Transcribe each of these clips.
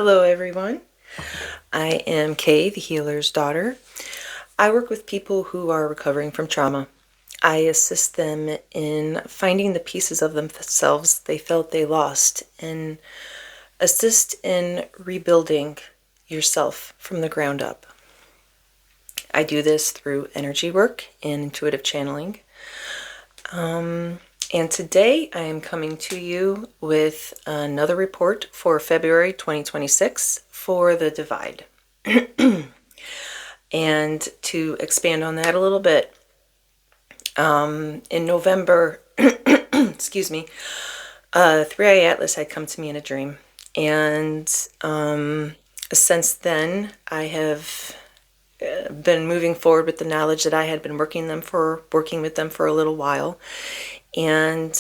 Hello everyone. I am Kae, the healer's daughter. I work with people who are recovering from trauma. I assist them in finding the pieces of themselves they felt they lost and assist in rebuilding yourself from the ground up. I do this through energy work and intuitive channeling. And today I am coming to you with another report for February 2026 for the divide. And to expand on that a little bit, in November, excuse me, 3i Atlas had come to me in a dream. And since then, I have been moving forward with the knowledge that I had been working with them for a little while. And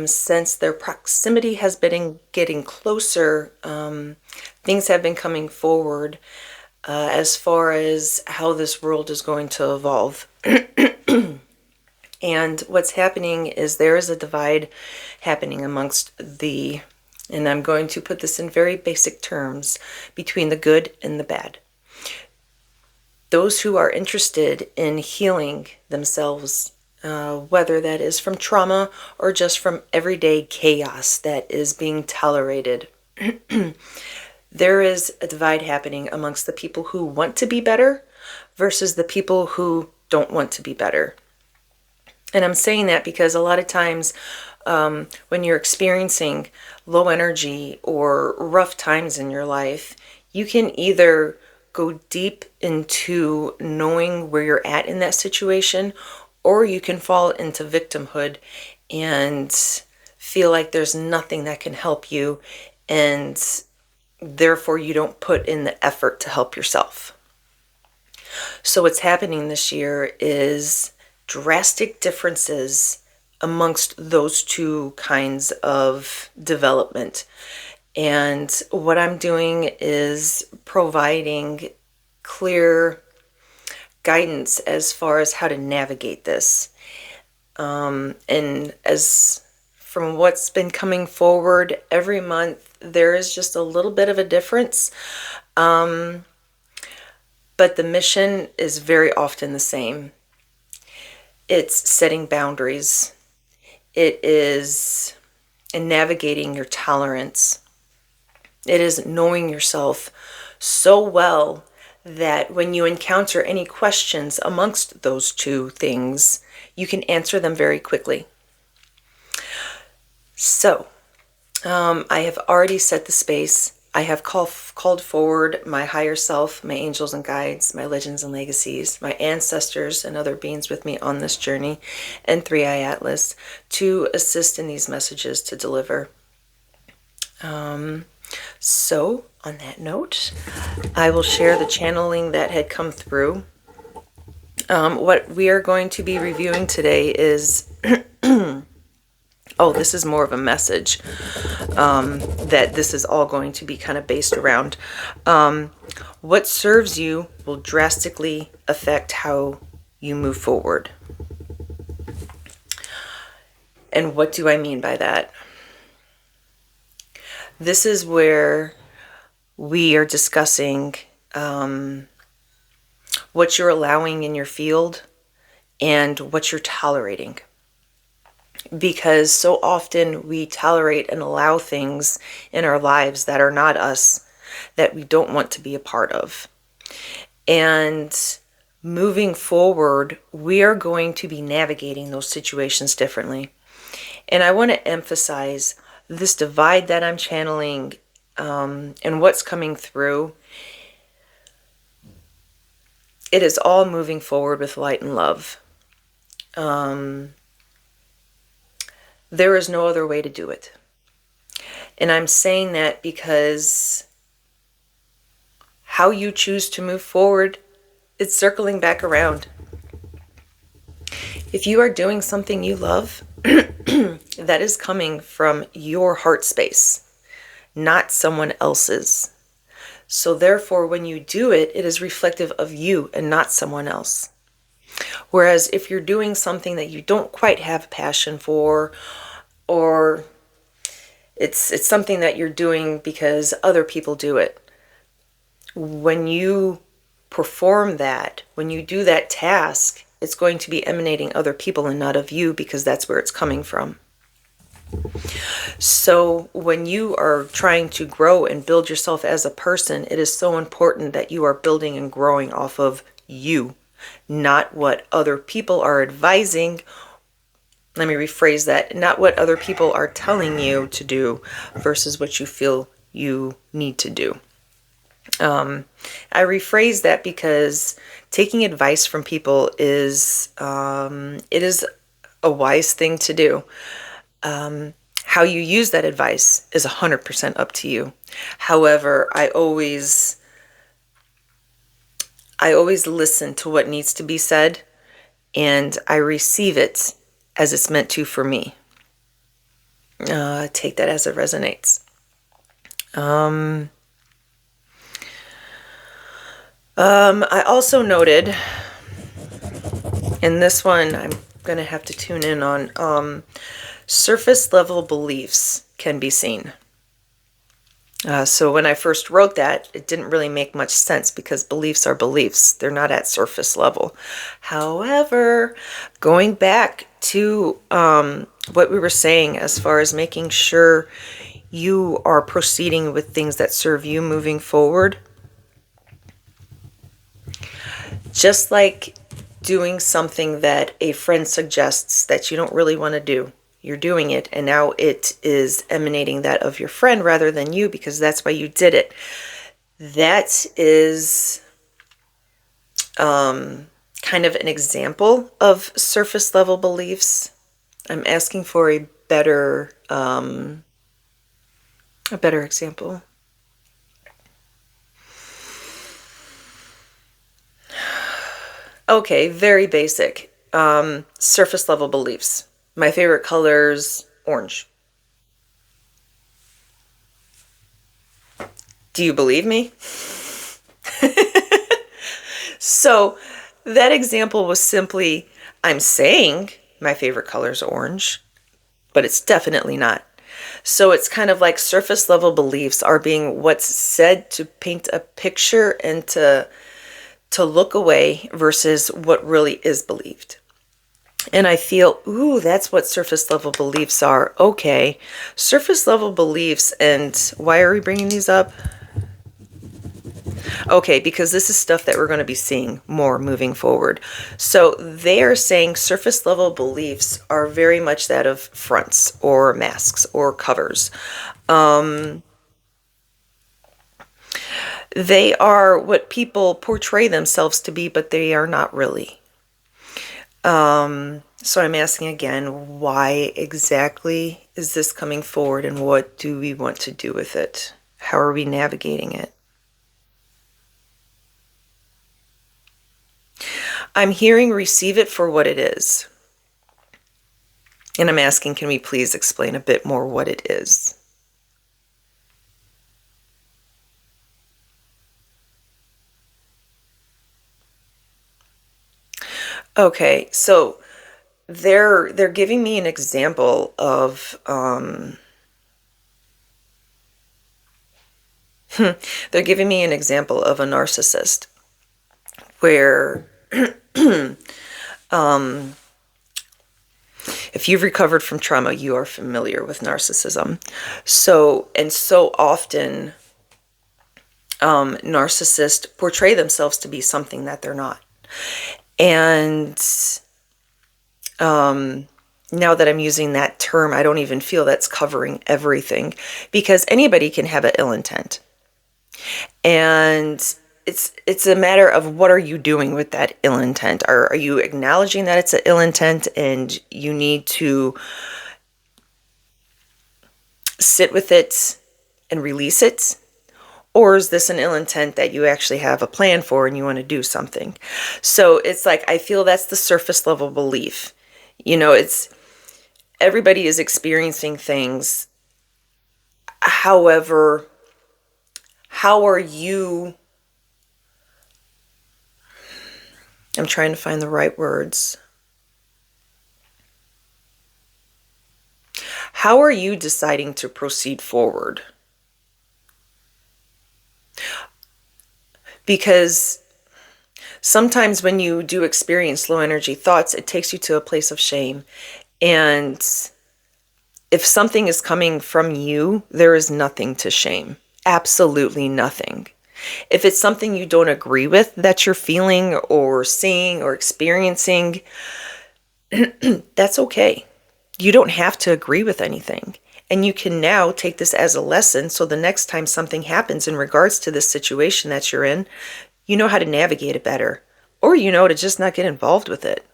since their proximity has been getting closer, things have been coming forward as far as how this world is going to evolve. And what's happening is there is a divide happening amongst and I'm going to put this in very basic terms, between the good and the bad. Those who are interested in healing themselves, whether that is from trauma or just from everyday chaos that is being tolerated, there is a divide happening amongst the people who want to be better versus the people who don't want to be better. And I'm saying that because a lot of times when you're experiencing low energy or rough times in your life, you can either go deep into knowing where you're at in that situation, or you can fall into victimhood and feel like there's nothing that can help you, and therefore you don't put in the effort to help yourself. So what's happening this year is drastic differences amongst those two kinds of development. And what I'm doing is providing clear guidance as far as how to navigate this. And as from what's been coming forward every month, there is just a little bit of a difference. But the mission is very often the same. It's setting boundaries. It is navigating your tolerance. It is knowing yourself so well that when you encounter any questions amongst those two things, you can answer them very quickly. So, I have already set the space. I have called forward my higher self, my angels and guides, my legends and legacies, my ancestors and other beings with me on this journey, and 3i Atlas to assist in these messages to deliver. So, on that note, I will share the channeling that had come through. What we are going to be reviewing today is this is more of a message that this is all going to be kind of based around. What serves you will drastically affect how you move forward. And what do I mean by that? This is where we are discussing what you're allowing in your field and what you're tolerating. Because so often we tolerate and allow things in our lives that are not us, that we don't want to be a part of. And moving forward, we are going to be navigating those situations differently. And I want to emphasize this divide that I'm channeling and what's coming through. It is all moving forward with light and love. There is no other way to do it. And I'm saying that because how you choose to move forward, it's circling back around. If you are doing something you love, that is coming from your heart space, not someone else's. So therefore, when you do it, it is reflective of you and not someone else. Whereas if you're doing something that you don't quite have a passion for, or it's something that you're doing because other people do it, When you perform that, when you do that task, it's going to be emanating other people and not of you, because that's where it's coming from. So when you are trying to grow and build yourself as a person, it is so important that you are building and growing off of you, not what other people are advising. Let me rephrase that. Not what other people are telling you to do versus what you feel you need to do. I rephrase that because taking advice from people is it is a wise thing to do. How you use that advice is 100% up to you. However, I always listen to what needs to be said, and I receive it as it's meant to for me. Take that as it resonates. I also noted, and this one I'm going to have to tune in on, surface level beliefs can be seen. So when I first wrote that, it didn't really make much sense because beliefs are beliefs. They're not at surface level. However, going back to what we were saying as far as making sure you are proceeding with things that serve you moving forward, just like doing something that a friend suggests that you don't really want to do. You're doing it, and now it is emanating that of your friend rather than you, because that's why you did it. That is kind of an example of surface level beliefs. I'm asking for a better example. Okay, very basic. Surface level beliefs. My favorite color's orange. Do you believe me? So that example was simply, I'm saying my favorite color's orange, but it's definitely not. So it's kind of like surface level beliefs are being what's said to paint a picture and to look away versus what really is believed. And I feel, ooh, that's what surface level beliefs are. Okay, surface level beliefs, and why are we bringing these up? Okay, because this is stuff that we're going to be seeing more moving forward. So they are saying surface level beliefs are very much that of fronts or masks or covers. They are what people portray themselves to be, but they are not really. So I'm asking again, why exactly is this coming forward, and what do we want to do with it? How are we navigating it? I'm hearing receive it for what it is. And I'm asking, can we please explain a bit more what it is? Okay, so they're giving me an example of they're giving me an example of a narcissist where if you've recovered from trauma, you are familiar with narcissism. So often narcissists portray themselves to be something that they're not. And now that I'm using that term, I don't even feel that's covering everything, because anybody can have an ill intent. And it's a matter of what are you doing with that ill intent? Are you acknowledging that it's an ill intent and you need to sit with it and release it? Or is this an ill intent that you actually have a plan for and you want to do something? So it's like, I feel that's the surface level belief. You know, it's everybody is experiencing things. However, how are you? I'm trying to find the right words. How are you deciding to proceed forward? Because sometimes when you do experience low energy thoughts, it takes you to a place of shame. And if something is coming from you, there is nothing to shame. Absolutely nothing. If it's something you don't agree with that you're feeling or seeing or experiencing, that's okay. You don't have to agree with anything. And you can now take this as a lesson so the next time something happens in regards to this situation that you're in, you know how to navigate it better. Or you know to just not get involved with it.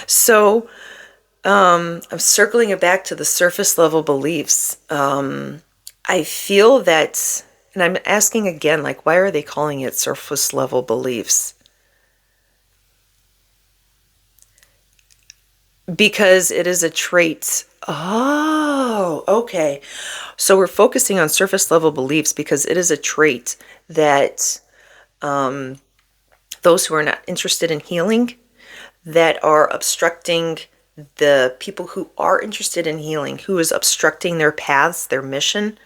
So I'm circling it back to the surface level beliefs. I feel that, and I'm asking again, like, why are they calling it surface level beliefs? Because it is a trait. Oh, okay. So we're focusing on surface level beliefs because it is a trait that those who are not interested in healing, that are obstructing the people who are interested in healing, who is obstructing their paths, their mission,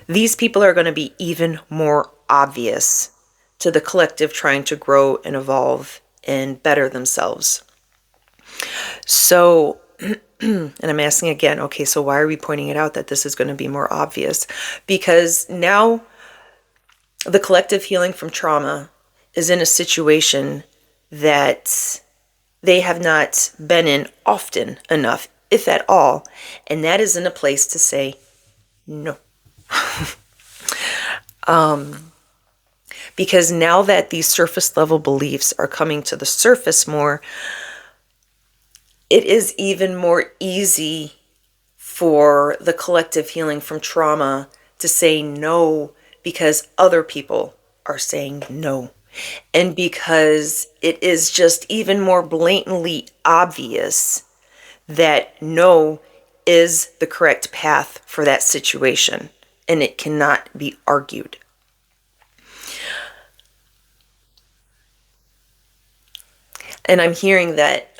these people are going to be even more obvious to the collective trying to grow and evolve and better themselves. So, and I'm asking again, okay, so why are we pointing it out that this is going to be more obvious? Because now the collective healing from trauma is in a situation that they have not been in often enough, if at all, and that is in a place to say no. Because now that these surface level beliefs are coming to the surface more, it is even more easy for the collective healing from trauma to say no because other people are saying no. And because it is just even more blatantly obvious that no is the correct path for that situation, and it cannot be argued. And I'm hearing that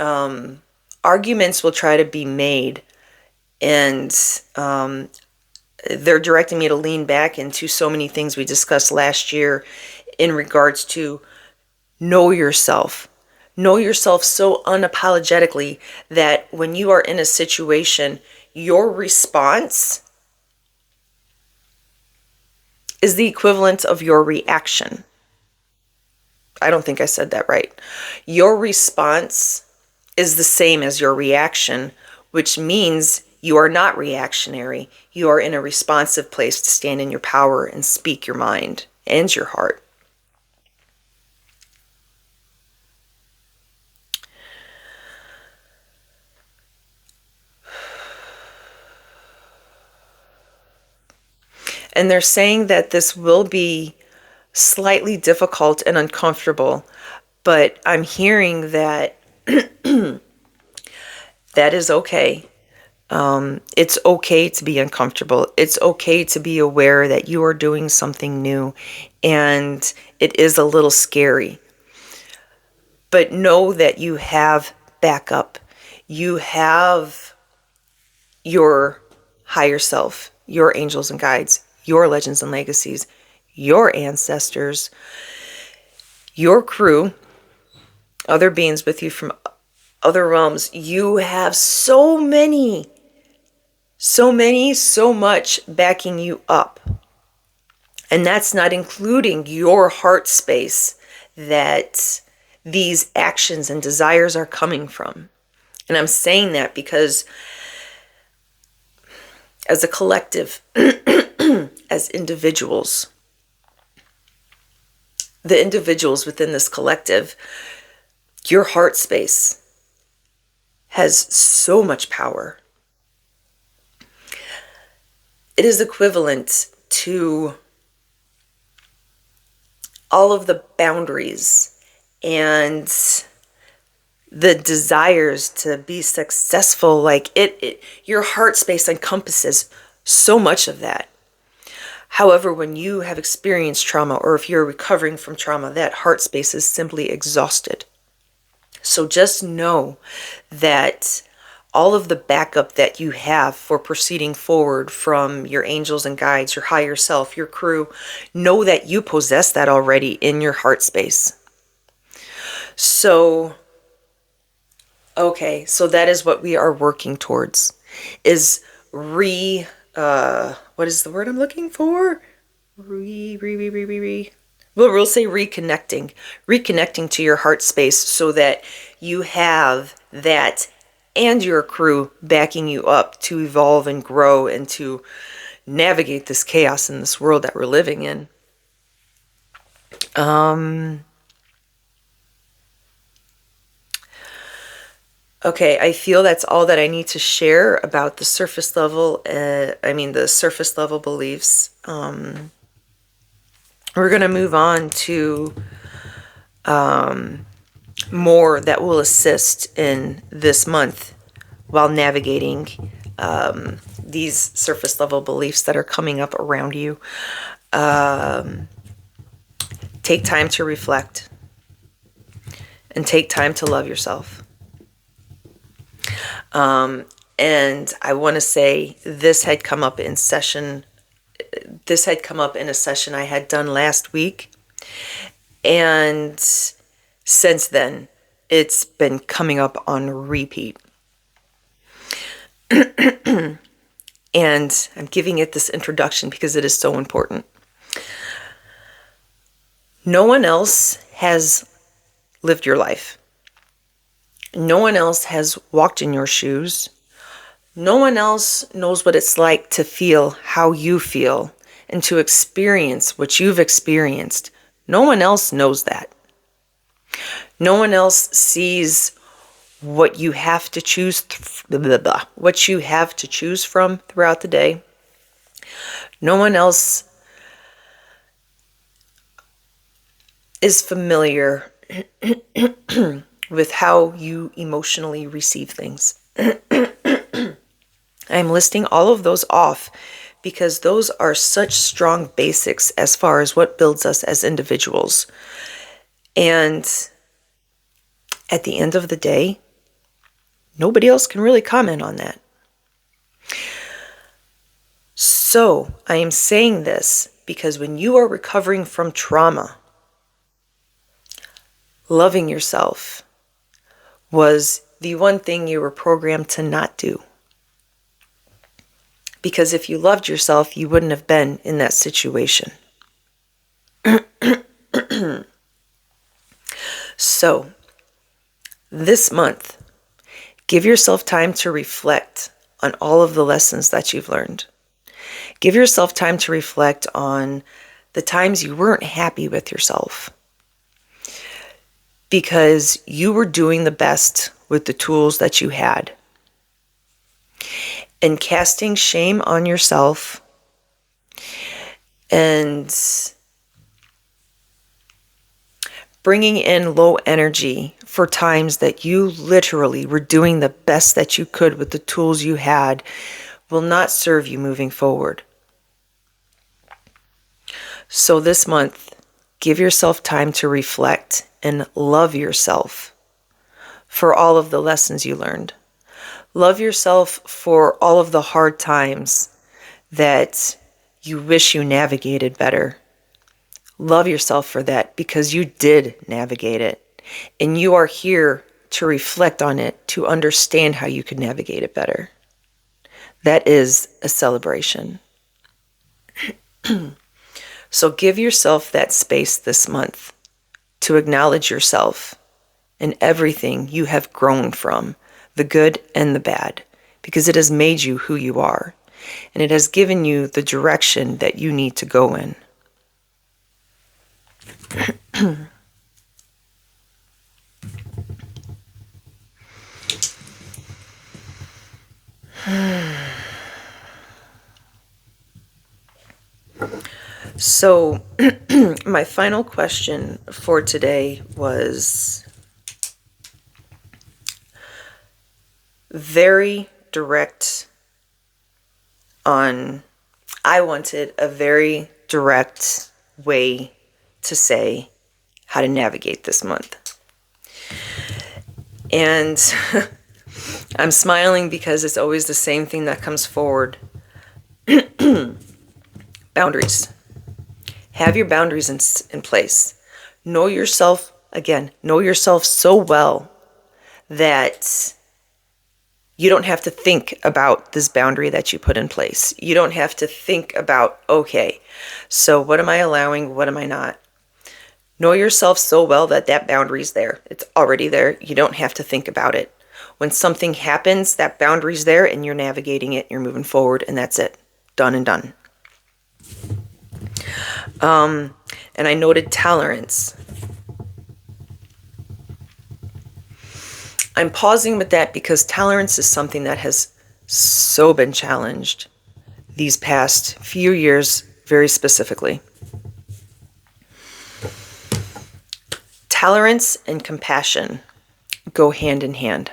arguments will try to be made, and they're directing me to lean back into so many things we discussed last year in regards to know yourself. Know yourself so unapologetically that when you are in a situation, your response is the equivalent of your reaction. I don't think I said that right. Your response is the same as your reaction, which means you are not reactionary. You are in a responsive place to stand in your power and speak your mind and your heart. And they're saying that this will be slightly difficult and uncomfortable, but I'm hearing that that is okay. It's okay to be uncomfortable. It's okay to be aware that you are doing something new and it is a little scary. But know that you have backup. You have your higher self, your angels and guides, your legends and legacies, your ancestors, your crew, other beings with you from other realms. You have so much backing you up. And that's not including your heart space that these actions and desires are coming from. And I'm saying that because as a collective, as individuals, the individuals within this collective, your heart space has so much power. It is equivalent to all of the boundaries and the desires to be successful. Like your heart space encompasses so much of that. However, when you have experienced trauma, or if you're recovering from trauma, that heart space is simply exhausted. So just know that all of the backup that you have for proceeding forward from your angels and guides, your higher self, your crew. Know that you possess that already in your heart space. So, okay, so that is what we are working towards, is what is the word I'm looking for? We'll say reconnecting to your heart space so that you have that and your crew backing you up to evolve and grow and to navigate this chaos in this world that we're living in. Okay, I feel that's all that I need to share about the surface level, the surface level beliefs. We're going to move on to more that will assist in this month while navigating these surface level beliefs that are coming up around you. Take time to reflect and take time to love yourself. And I want to say this had come up in a session I had done last week. And since then, it's been coming up on repeat. And I'm giving it this introduction because it is so important. No one else has lived your life. No one else has walked in your shoes. No one else knows what it's like to feel how you feel and to experience what you've experienced. No one else knows that. No one else sees what you have to choose from throughout the day. No one else is familiar with how you emotionally receive things. I'm listing all of those off because those are such strong basics as far as what builds us as individuals. And at the end of the day, nobody else can really comment on that. So I am saying this because when you are recovering from trauma, loving yourself was the one thing you were programmed to not do. Because if you loved yourself, you wouldn't have been in that situation. So, this month, give yourself time to reflect on all of the lessons that you've learned. Give yourself time to reflect on the times you weren't happy with yourself. Because you were doing the best with the tools that you had. And casting shame on yourself and bringing in low energy for times that you literally were doing the best that you could with the tools you had will not serve you moving forward. So this month, give yourself time to reflect and love yourself for all of the lessons you learned. Love yourself for all of the hard times that you wish you navigated better. Love yourself for that because you did navigate it. And you are here to reflect on it, to understand how you could navigate it better. That is a celebration. So give yourself that space this month to acknowledge yourself and everything you have grown from, the good and the bad, because it has made you who you are, and it has given you the direction that you need to go in. So, my final question for today was very direct on, I wanted a very direct way to say how to navigate this month. And I'm smiling because it's always the same thing that comes forward. Boundaries. Have your boundaries in place. Know yourself, again, know yourself so well that you don't have to think about this boundary that you put in place. You don't have to think about, okay, so what am I allowing? What am I not? Know yourself so well that that boundary's there. It's already there. You don't have to think about it. When something happens, that boundary's there and you're navigating it, you're moving forward, and that's it. Done and done. And I noted tolerance. I'm pausing with that because tolerance is something that has so been challenged these past few years, very specifically. Tolerance and compassion go hand in hand.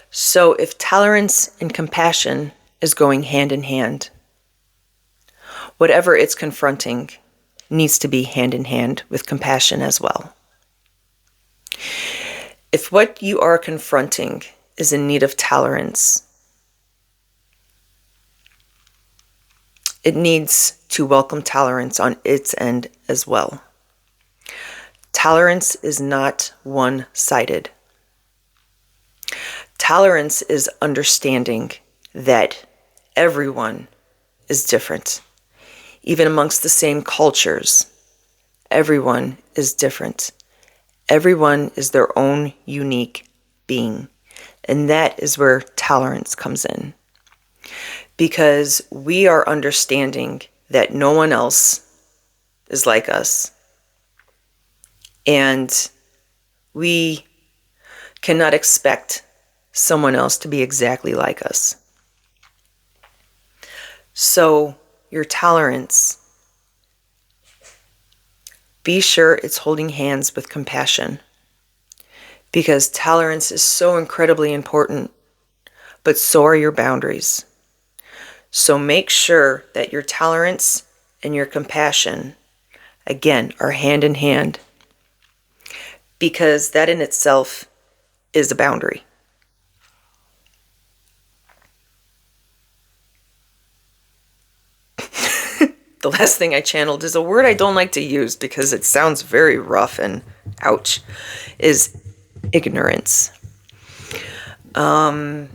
So if tolerance and compassion is going hand in hand, whatever it's confronting needs to be hand in hand with compassion as well. If what you are confronting is in need of tolerance, it needs to welcome tolerance on its end as well. Tolerance is not one-sided. Tolerance is understanding that everyone is different. Even amongst the same cultures, everyone is different. Everyone is their own unique being. And that is where tolerance comes in. Because we are understanding that no one else is like us. And we cannot expect someone else to be exactly like us. So your tolerance, be sure it's holding hands with compassion, because tolerance is so incredibly important, but so are your boundaries. So make sure that your tolerance and your compassion, again, are hand in hand, because that in itself is a boundary. The last thing I channeled is a word I don't like to use because it sounds very rough and ouch, is ignorance. And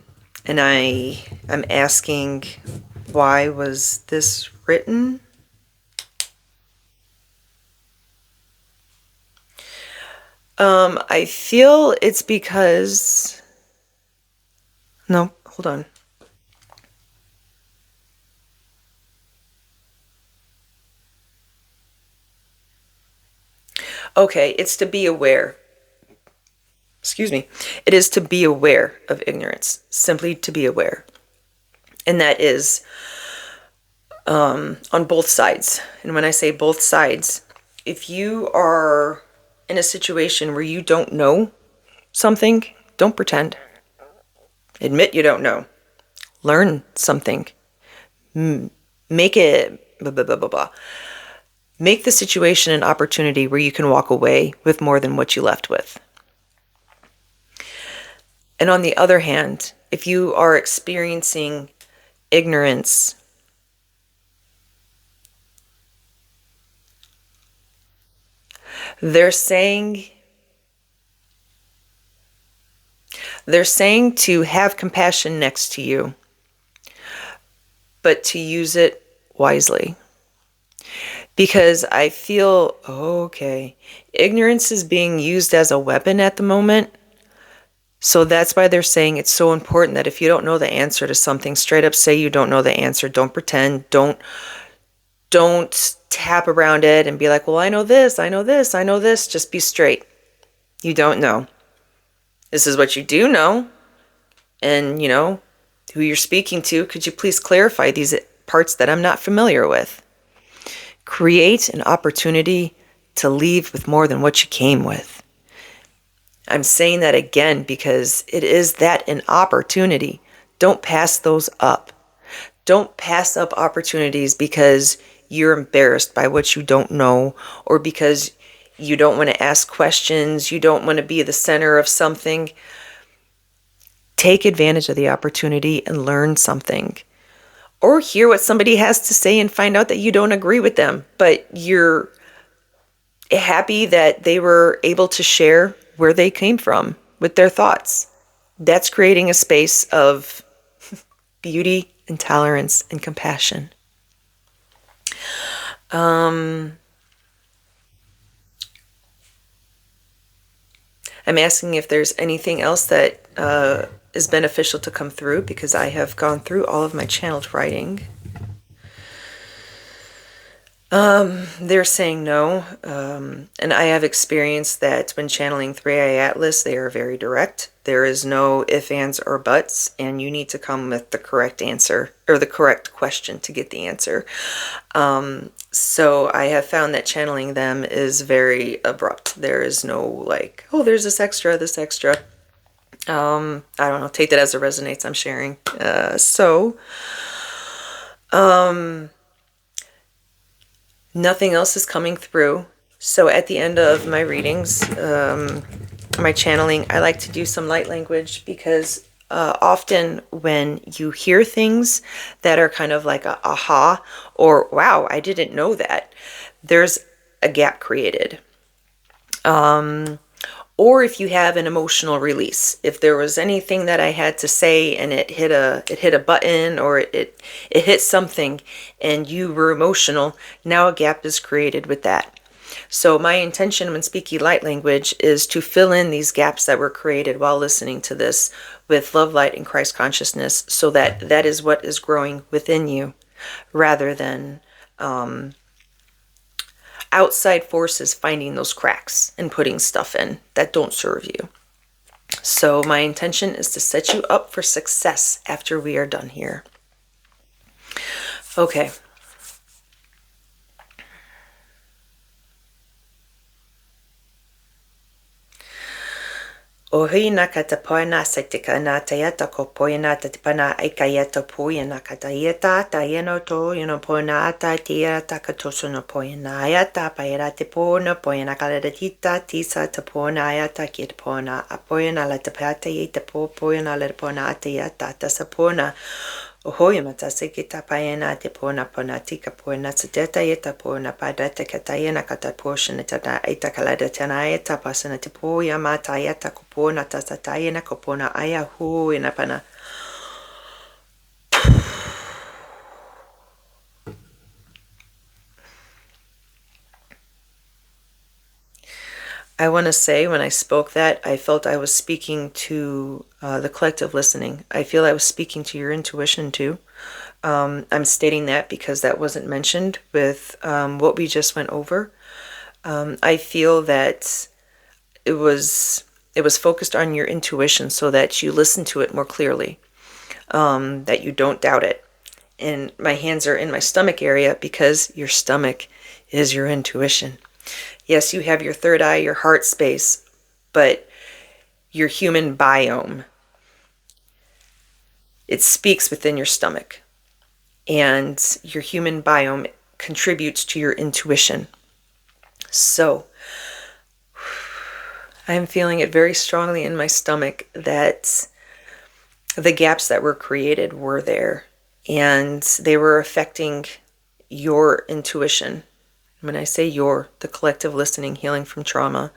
I'm asking, why was this written? I feel it's because, no, hold on. Okay, it's to be aware. Excuse me. It is to be aware of ignorance, simply to be aware. And that is on both sides. And when I say both sides, if you are in a situation where you don't know something, don't pretend. Admit you don't know. Learn something. Make it blah, blah, blah, blah, blah. Make the situation an opportunity where you can walk away with more than what you left with. And on the other hand, if you are experiencing ignorance, they're saying to have compassion next to you, but to use it wisely. Because I feel, okay, ignorance is being used as a weapon at the moment. So that's why they're saying it's so important that if you don't know the answer to something, straight up say you don't know the answer. Don't pretend. Don't tap around it and be like, well, I know this, I know this, I know this. Just be straight. You don't know. This is what you do know. And, you know, who you're speaking to, could you please clarify these parts that I'm not familiar with? Create an opportunity to leave with more than what you came with. I'm saying that again because it is that an opportunity. Don't pass those up. Don't pass up opportunities because you're embarrassed by what you don't know, or because you don't want to ask questions, you don't want to be the center of something, take advantage of the opportunity and learn something. Or hear what somebody has to say and find out that you don't agree with them, but you're happy that they were able to share where they came from with their thoughts. That's creating a space of beauty and tolerance and compassion. I'm asking if there's anything else that is beneficial to come through, because I have gone through all of my channeled writing. They're saying no, and I have experienced that when channeling 3i Atlas, they are very direct. There is no ifs, ands, or buts, and you need to come with the correct answer, or the correct question to get the answer. So I have found that channeling them is very abrupt. There is no like, oh, there's this extra. I don't know, take that as it resonates, I'm sharing. Nothing else is coming through. So at the end of my readings, my channeling, I like to do some light language, because often when you hear things that are kind of like a aha, or wow, I didn't know that, there's a gap created. Or if you have an emotional release, if there was anything that I had to say and it hit a button, or it hit something and you were emotional, now a gap is created with that. So my intention when speaking light language is to fill in these gaps that were created while listening to this with love, light, and Christ consciousness, so that that is what is growing within you, rather than outside forces finding those cracks and putting stuff in that don't serve you. So my intention is to set you up for success after we are done here. Okay. O hui na katapoina setika na tayata ko poina tatipana aikayata poina katayeta tayeno to yeno poina ata tia takatoso no poina ayata paira te pona poina kaladatita tisa te pona ayata kit pona apoina la tapata yeta po poina la pona atayata tasapona. Ohoya matase kita paena te pona pona tika pona sedeta yeta pona padata katayena kata portion tana ita kalada tana ita pasana te poya mata yeta kupona tasatayena kupona aya hu ina pana. I want to say, when I spoke that, I felt I was speaking to the collective listening. I feel I was speaking to your intuition too. I'm stating that because that wasn't mentioned with what we just went over. I feel that it was focused on your intuition so that you listen to it more clearly, that you don't doubt it. And my hands are in my stomach area because your stomach is your intuition. Yes, you have your third eye, your heart space, but your human biome, it speaks within your stomach. And your human biome contributes to your intuition. So, I'm feeling it very strongly in my stomach that the gaps that were created were there, and they were affecting your intuition. When I say your, the collective listening, healing from trauma,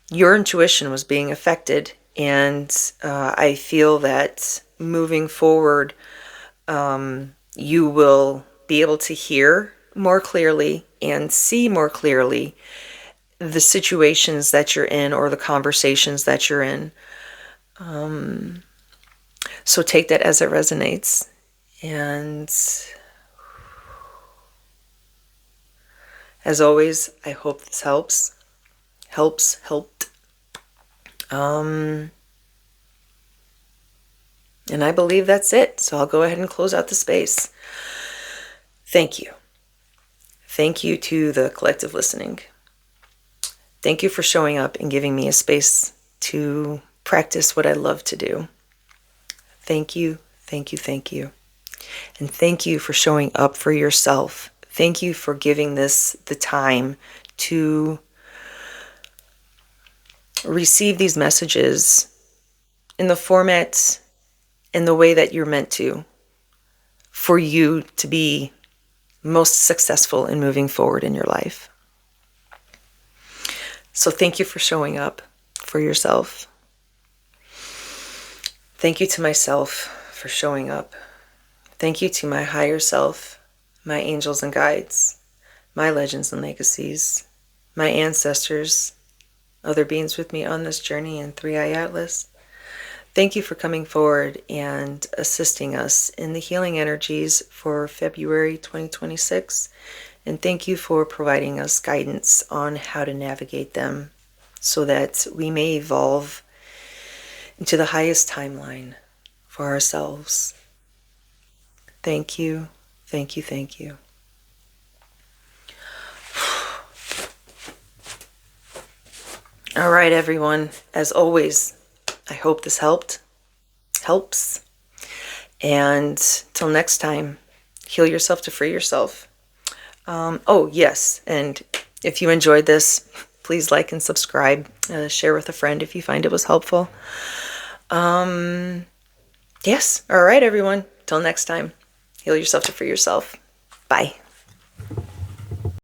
your intuition was being affected, and I feel that moving forward, you will be able to hear more clearly and see more clearly the situations that you're in or the conversations that you're in. So take that as it resonates. And as always, I hope this helped. And I believe that's it. So I'll go ahead and close out the space. Thank you. Thank you to the collective listening. Thank you for showing up and giving me a space to practice what I love to do. Thank you, thank you, thank you. And thank you for showing up for yourself. Thank you for giving this the time to receive these messages in the format and the way that you're meant to, for you to be most successful in moving forward in your life. So thank you for showing up for yourself. Thank you to myself for showing up. Thank you to my higher self, my angels and guides, my legends and legacies, my ancestors, other beings with me on this journey in 3i Atlas. Thank you for coming forward and assisting us in the healing energies for February 2026. And thank you for providing us guidance on how to navigate them so that we may evolve into the highest timeline for ourselves. Thank you, thank you, thank you. All right, everyone. As always, I hope this helps. And till next time, heal yourself to free yourself. Oh, yes. And if you enjoyed this, please like and subscribe. Share with a friend if you find it was helpful. Yes. All right, everyone. Till next time, heal yourself to free yourself. Bye.